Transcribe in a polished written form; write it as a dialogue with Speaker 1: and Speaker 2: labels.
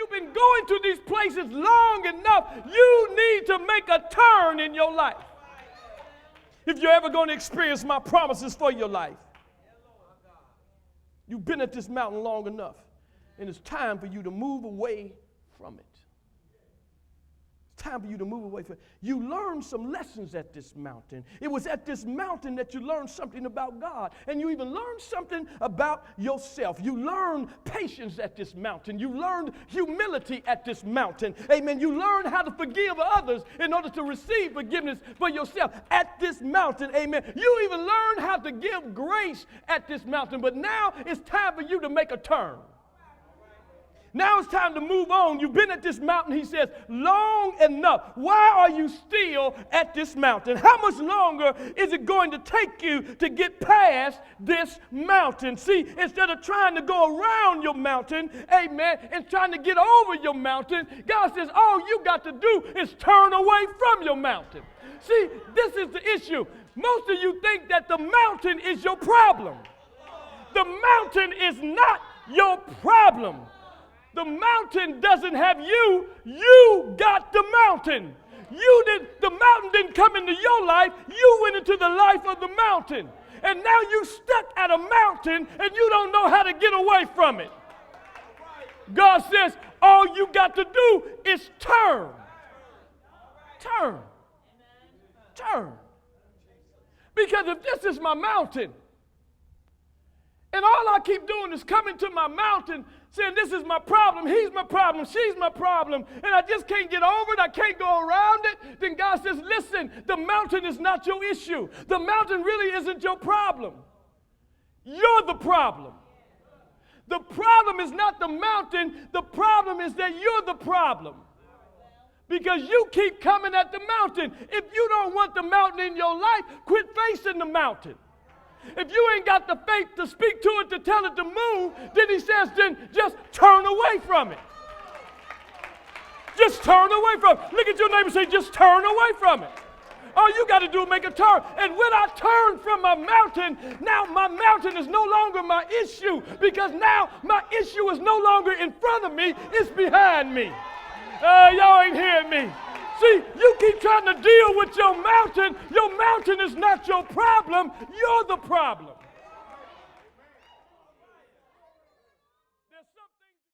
Speaker 1: you've been going to these places long enough. You need to make a turn in your life. If you're ever going to experience my promises for your life. You've been at this mountain long enough, and it's time for you to move away from it. It's time for you to move away from it. You learned some lessons at this mountain. It was at this mountain that you learned something about God, and you even learned something about yourself. You learned patience at this mountain. You learned humility at this mountain. Amen. You learned how to forgive others in order to receive forgiveness for yourself at this mountain. Amen. You even learned how to give grace at this mountain, but now it's time for you to make a turn. Now it's time to move on. You've been at this mountain, he says, long enough. Why are you still at this mountain? How much longer is it going to take you to get past this mountain? See, instead of trying to go around your mountain, amen, and trying to get over your mountain, God says all you got to do is turn away from your mountain. See, this is the issue. Most of you think that the mountain is your problem. The mountain is not your problem. The mountain doesn't have you. You got the mountain. The mountain didn't come into your life. You went into the life of the mountain. And now you're stuck at a mountain and you don't know how to get away from it. God says all you got to do is turn. Turn. Turn. Because if this is my mountain, and all I keep doing is coming to my mountain saying this is my problem, he's my problem, she's my problem, and I just can't get over it, I can't go around it, then God says, listen, the mountain is not your issue. The mountain really isn't your problem. You're the problem. The problem is not the mountain. The problem is that you're the problem. Because you keep coming at the mountain. If you don't want the mountain in your life, quit facing the mountain. If you ain't got the faith to speak to it, to tell it to move, then he says, then just turn away from it. Just turn away from it. Look at your neighbor and say, just turn away from it. All you got to do is make a turn. And when I turn from my mountain, now my mountain is no longer my issue, because now my issue is no longer in front of me, it's behind me. Y'all ain't hearing me. See, you keep trying to deal with your mountain. Your mountain is not your problem. You're the problem.